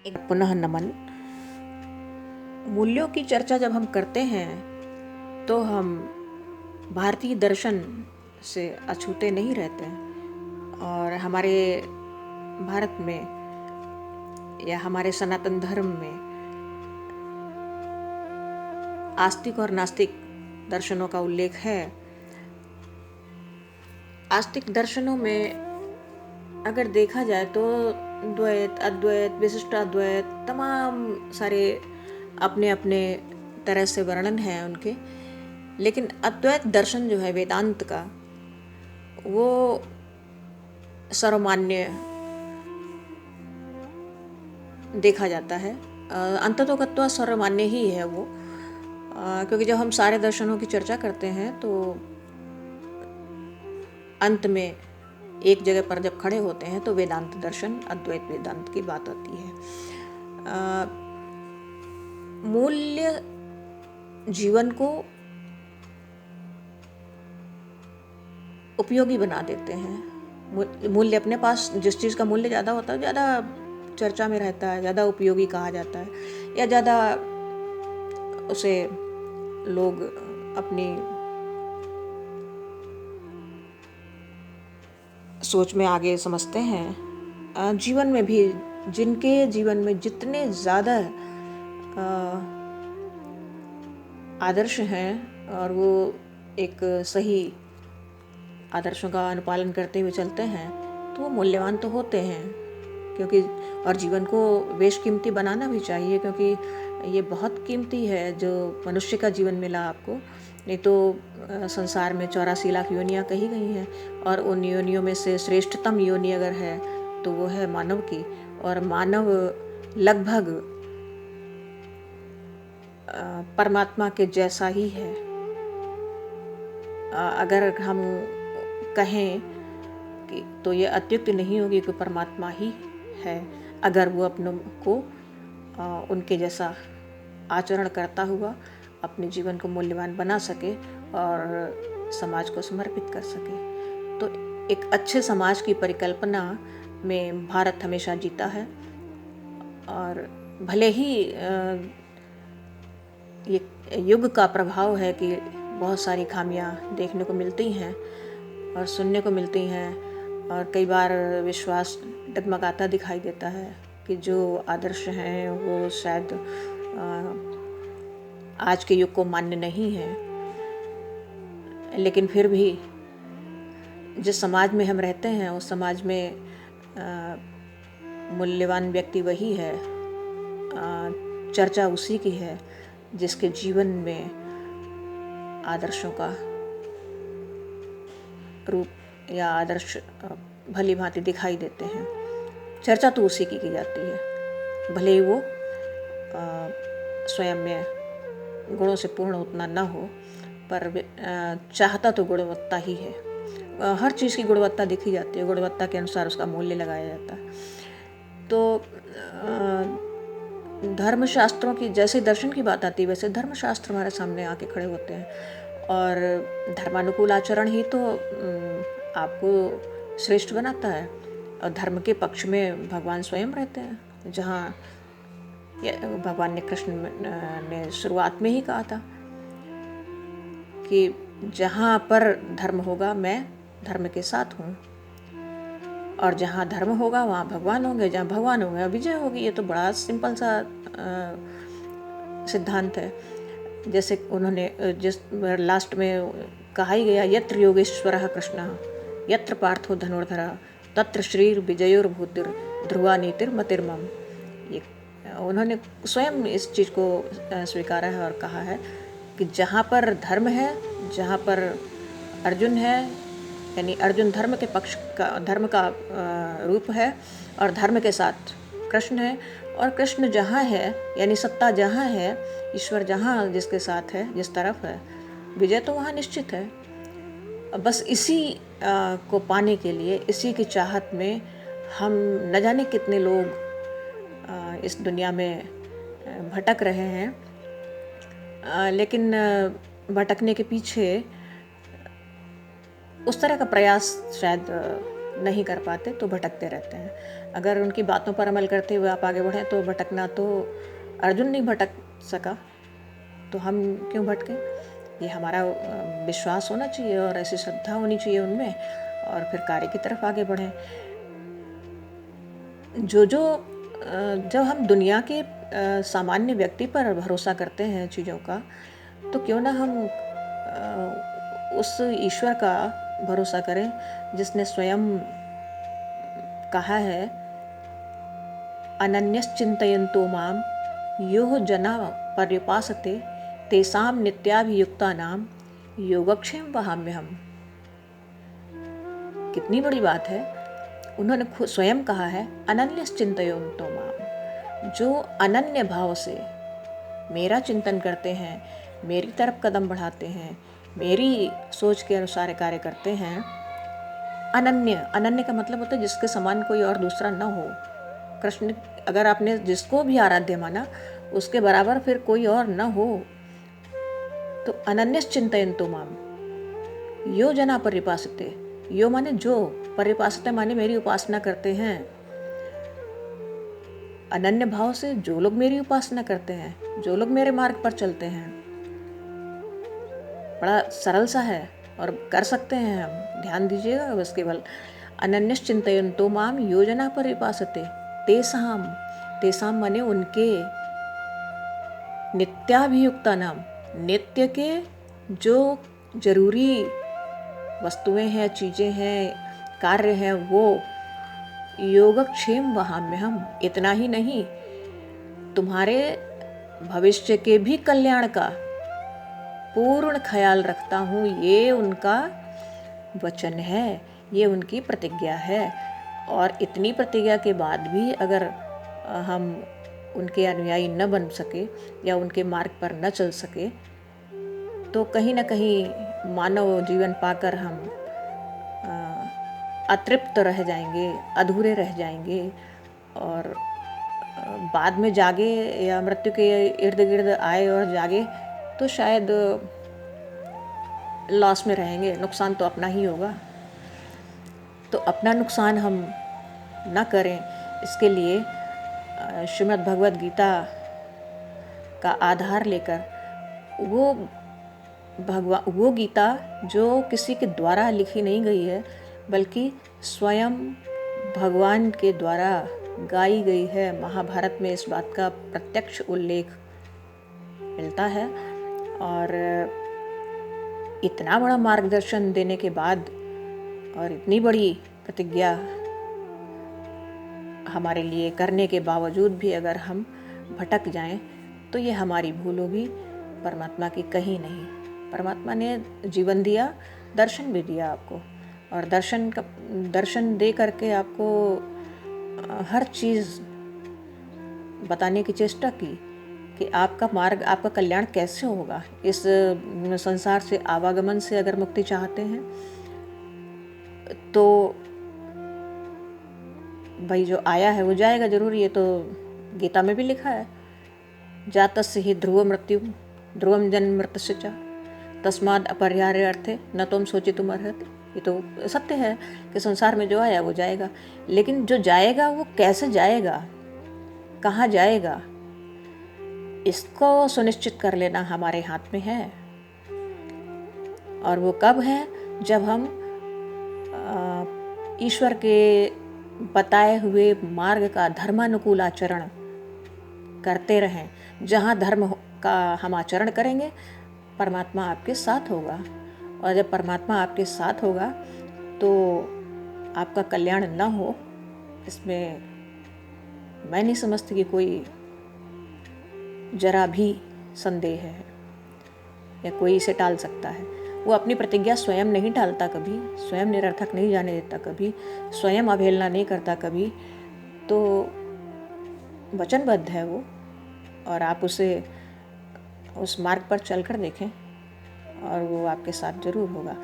एक पुनः नमन। मूल्यों की चर्चा जब हम करते हैं तो हम भारतीय दर्शन से अछूते नहीं रहते हैं। और हमारे भारत में या हमारे सनातन धर्म में आस्तिक और नास्तिक दर्शनों का उल्लेख है। आस्तिक दर्शनों में अगर देखा जाए तो द्वैत, अद्वैत, विशिष्टाद्वैत, तमाम सारे अपने अपने तरह से वर्णन हैं उनके। लेकिन अद्वैत दर्शन जो है वेदांत का, वो सर्वमान्य देखा जाता है। अंततोगत्वा सर्वमान्य ही है वो, क्योंकि जब हम सारे दर्शनों की चर्चा करते हैं तो अंत में एक जगह पर जब खड़े होते हैं तो वेदांत दर्शन, अद्वैत वेदांत की बात आती है। मूल्य जीवन को उपयोगी बना देते हैं। मूल्य अपने पास, जिस चीज़ का मूल्य ज़्यादा होता है ज़्यादा चर्चा में रहता है, ज़्यादा उपयोगी कहा जाता है, या ज़्यादा उसे लोग अपनी सोच में आगे समझते हैं। जीवन में भी जिनके जीवन में जितने ज़्यादा आदर्श हैं और वो एक सही आदर्शों का अनुपालन करते हुए चलते हैं तो वो मूल्यवान तो होते हैं। क्योंकि और जीवन को बेशकीमती बनाना भी चाहिए, क्योंकि ये बहुत कीमती है जो मनुष्य का जीवन मिला आपको। नहीं तो संसार में 84 लाख योनियाँ कही गई हैं और उन योनियों में से श्रेष्ठतम योनि अगर है तो वो है मानव की। और मानव लगभग परमात्मा के जैसा ही है। अगर हम कहें कि तो ये अत्युक्ति नहीं होगी कि परमात्मा ही है, अगर वो अपनों को उनके जैसा आचरण करता हुआ अपने जीवन को मूल्यवान बना सके और समाज को समर्पित कर सके। तो एक अच्छे समाज की परिकल्पना में भारत हमेशा जीता है। और भले ही ये युग का प्रभाव है कि बहुत सारी खामियां देखने को मिलती हैं और सुनने को मिलती हैं, और कई बार विश्वास डगमगाता दिखाई देता है कि जो आदर्श हैं वो शायद आज के युग को मान्य नहीं है। लेकिन फिर भी जिस समाज में हम रहते हैं उस समाज में मूल्यवान व्यक्ति वही है, चर्चा उसी की है जिसके जीवन में आदर्शों का रूप या आदर्श भली भांति दिखाई देते हैं। चर्चा तो उसी की जाती है, भले ही वो स्वयं में गुणों से पूर्ण उतना न हो, पर चाहता तो गुणवत्ता ही है। हर चीज़ की गुणवत्ता देखी जाती है, गुणवत्ता के अनुसार उसका मूल्य लगाया जाता है। तो धर्मशास्त्रों की जैसे दर्शन की बात आती है वैसे धर्मशास्त्र हमारे सामने आके खड़े होते हैं। और धर्मानुकूल आचरण ही तो आपको श्रेष्ठ बनाता है। और धर्म के पक्ष में भगवान स्वयं रहते हैं, जहाँ भगवान ने कृष्ण ने शुरुआत में ही कहा था कि जहाँ पर धर्म होगा मैं धर्म के साथ हूँ, और जहाँ धर्म होगा वहाँ भगवान होंगे, जहाँ भगवान होंगे विजय होगी। ये तो बड़ा सिंपल सा सिद्धांत है। जैसे उन्होंने जिस लास्ट में कहा ही गया, यत्र योगेश्वरः कृष्णः यत्र पार्थो धनुर्धरः तत्र श्रीर विजयोर्भूतिर् ध्रुवा नीतिर्मतिर्मम। ये उन्होंने स्वयं इस चीज़ को स्वीकारा है और कहा है कि जहाँ पर धर्म है, जहाँ पर अर्जुन है, यानी अर्जुन धर्म के पक्ष का, धर्म का रूप है, और धर्म के साथ कृष्ण है। और कृष्ण जहाँ है यानी सत्ता जहाँ है, ईश्वर जहाँ जिसके साथ है, जिस तरफ है, विजय तो वहाँ निश्चित है। बस इसी को पाने के लिए, इसी की चाहत में हम न जाने कितने लोग इस दुनिया में भटक रहे हैं। लेकिन भटकने के पीछे उस तरह का प्रयास शायद नहीं कर पाते तो भटकते रहते हैं। अगर उनकी बातों पर अमल करते हुए आप आगे बढ़ें तो भटकना तो अर्जुन नहीं भटक सका, तो हम क्यों भटकें? ये हमारा विश्वास होना चाहिए और ऐसी श्रद्धा होनी चाहिए उनमें, और फिर कार्य की तरफ आगे बढ़ें। जब हम दुनिया के सामान्य व्यक्ति पर भरोसा करते हैं चीज़ों का, तो क्यों ना हम उस ईश्वर का भरोसा करें जिसने स्वयं कहा है, अनन्यश्चिन्तयन्तो माम यो जना पर्युपासते तेषां नित्याभियुक्तानां योगक्षेम वहाम्यहम्। कितनी बड़ी बात है। उन्होंने खुद स्वयं कहा है, अनन्यश्चिन्तयन्तो माम, जो अनन्य भाव से मेरा चिंतन करते हैं, मेरी तरफ कदम बढ़ाते हैं, मेरी सोच के अनुसार कार्य करते हैं। अनन्य का मतलब होता है जिसके समान कोई और दूसरा न हो। कृष्ण, अगर आपने जिसको भी आराध्य माना उसके बराबर फिर कोई और न हो, तो अनन्यश्चिन्तयन्तो माम, यो जना पर्युपासते, यो माने जो, पर्युपासते माने मेरी उपासना करते हैं। अनन्य भाव से जो लोग मेरी उपासना करते हैं, जो लोग मेरे मार्ग पर चलते हैं। बड़ा सरल सा है और कर सकते हैं हम, ध्यान दीजिएगा बस केवल। अनन्यश्चिन्तयन्तो माम यो जना पर्युपासते तेषां, तेषां माने उनके, नित्याभियुक्तानां, नित्य के जो जरूरी वस्तुएं हैं, चीज़ें हैं, कार्य हैं, वो योगक्षेम वहाम्यहम्। इतना ही नहीं, तुम्हारे भविष्य के भी कल्याण का पूर्ण ख्याल रखता हूँ। ये उनका वचन है, ये उनकी प्रतिज्ञा है। और इतनी प्रतिज्ञा के बाद भी अगर हम उनके अनुयायी न बन सके या उनके मार्ग पर न चल सके, तो कहीं ना कहीं मानव जीवन पाकर हम अतृप्त रह जाएंगे, अधूरे रह जाएंगे, और बाद में जागे या मृत्यु के इर्द गिर्द आए और जागे तो शायद लॉस में रहेंगे, नुकसान तो अपना ही होगा। तो अपना नुकसान हम न करें, इसके लिए श्रीमद् भगवद गीता का आधार लेकर वो गीता जो किसी के द्वारा लिखी नहीं गई है, बल्कि स्वयं भगवान के द्वारा गाई गई है। महाभारत में इस बात का प्रत्यक्ष उल्लेख मिलता है। और इतना बड़ा मार्गदर्शन देने के बाद और इतनी बड़ी प्रतिज्ञा हमारे लिए करने के बावजूद भी अगर हम भटक जाएं, तो ये हमारी भूल होगी, परमात्मा की कहीं नहीं। परमात्मा ने जीवन दिया, दर्शन भी दिया आपको, और दर्शन दे करके आपको हर चीज़ बताने की चेष्टा की कि आपका मार्ग, आपका कल्याण कैसे होगा। इस संसार से, आवागमन से अगर मुक्ति चाहते हैं तो भाई जो आया है वो जाएगा जरूर, ये तो गीता में भी लिखा है, जातस्य हि ध्रुव मृत्यु ध्रुवम जन्म मृत्यस्य च तस्माद् अपरिहार्य अर्थे न तुम सोचितुम अर्हति। ये तो सत्य है कि संसार में जो आया वो जाएगा, लेकिन जो जाएगा वो कैसे जाएगा, कहाँ जाएगा, इसको सुनिश्चित कर लेना हमारे हाथ में है। और वो कब है? जब हम ईश्वर के बताए हुए मार्ग का धर्मानुकूल आचरण करते रहें। जहाँ धर्म का हम आचरण करेंगे, परमात्मा आपके साथ होगा, और जब परमात्मा आपके साथ होगा तो आपका कल्याण न हो, इसमें मैं नहीं समझती कि कोई जरा भी संदेह है या कोई इसे टाल सकता है। वो अपनी प्रतिज्ञा स्वयं नहीं टालता कभी, स्वयं निरर्थक नहीं जाने देता कभी, स्वयं अवहेलना नहीं करता कभी, तो वचनबद्ध है वो। और आप उसे उस मार्ग पर चलकर देखें और वो आपके साथ जरूर होगा।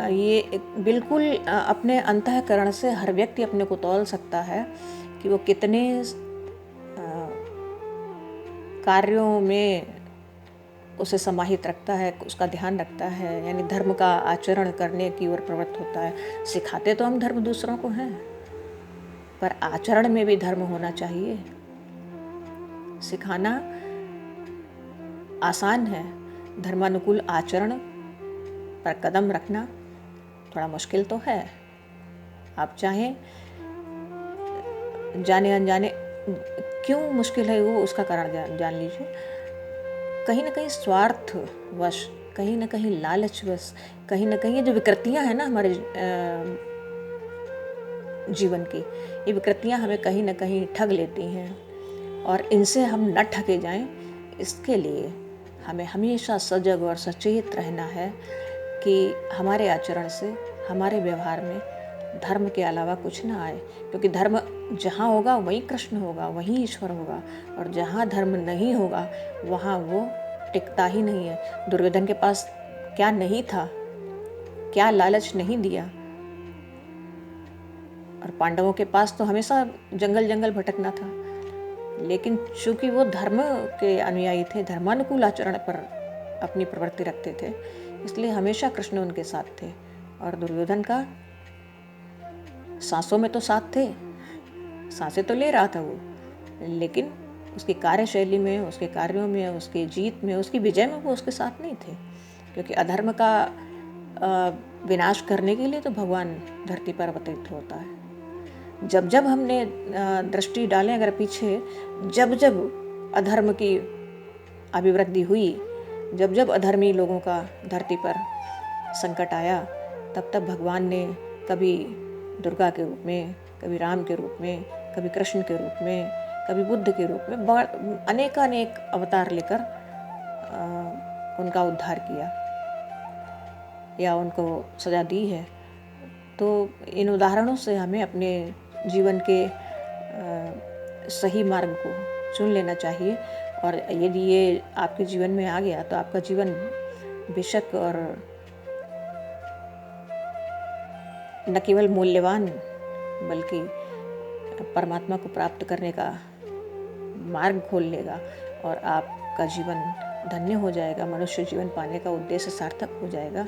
ये बिल्कुल अपने अंतःकरण से हर व्यक्ति अपने को तौल सकता है कि वो कितने कार्यों में उसे समाहित रखता है, उसका ध्यान रखता है, यानी धर्म का आचरण करने की ओर प्रवृत्त होता है। सिखाते तो हम धर्म दूसरों को हैं, पर आचरण में भी धर्म होना चाहिए। सिखाना आसान है, धर्मानुकूल आचरण पर कदम रखना थोड़ा मुश्किल तो है। आप चाहें जाने अनजाने क्यों मुश्किल है वो उसका कारण जान लीजिए। कहीं ना कहीं स्वार्थवश, कहीं ना कहीं लालचवश, कहीं ना कहीं ये जो विकृतियां हैं ना हमारे जीवन की, ये विकृतियां हमें कहीं ना कहीं ठग लेती हैं, और इनसे हम न ठगे जाएं, इसके लिए हमें हमेशा सजग और सचेत रहना है कि हमारे आचरण से, हमारे व्यवहार में धर्म के अलावा कुछ ना आए। क्योंकि धर्म जहाँ होगा वहीं कृष्ण होगा, वहीं ईश्वर होगा, और जहाँ धर्म नहीं होगा वहाँ वो टिकता ही नहीं है। दुर्योधन के पास क्या नहीं था, क्या लालच नहीं दिया, और पांडवों के पास तो हमेशा जंगल जंगल भटकना था, लेकिन चूंकि वो धर्म के अनुयायी थे, धर्मानुकूल आचरण पर अपनी प्रवृत्ति रखते थे, इसलिए हमेशा कृष्ण उनके साथ थे। और दुर्योधन का सांसों में तो साथ थे, सांसें तो ले रहा था वो, लेकिन उसकी कार्यशैली में, उसके कार्यों में, उसकी जीत में, उसकी विजय में वो उसके साथ नहीं थे। क्योंकि अधर्म का विनाश करने के लिए तो भगवान धरती पर अवतरित होता है। जब जब हमने दृष्टि डालें अगर पीछे, जब जब अधर्म की अभिवृद्धि हुई, जब जब अधर्मी लोगों का धरती पर संकट आया, तब तब भगवान ने कभी दुर्गा के रूप में, कभी राम के रूप में, कभी कृष्ण के रूप में, कभी बुद्ध के रूप में अनेकानेक अवतार लेकर उनका उद्धार किया या उनको सजा दी है। तो इन उदाहरणों से हमें अपने जीवन के सही मार्ग को चुन लेना चाहिए, और यदि ये आपके जीवन में आ गया तो आपका जीवन बेशक और न केवल मूल्यवान बल्कि परमात्मा को प्राप्त करने का मार्ग खोल लेगा, और आपका जीवन धन्य हो जाएगा, मनुष्य जीवन पाने का उद्देश्य सार्थक हो जाएगा।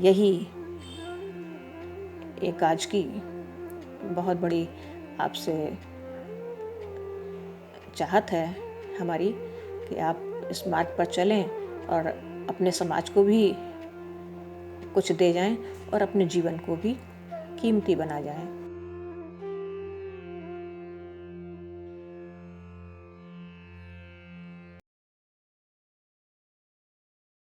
यही एक आज की बहुत बड़ी आपसे चाहत है हमारी कि आप इस मार्ग पर चलें और अपने समाज को भी कुछ दे जाएं और अपने जीवन को भी कीमती बना जाएं।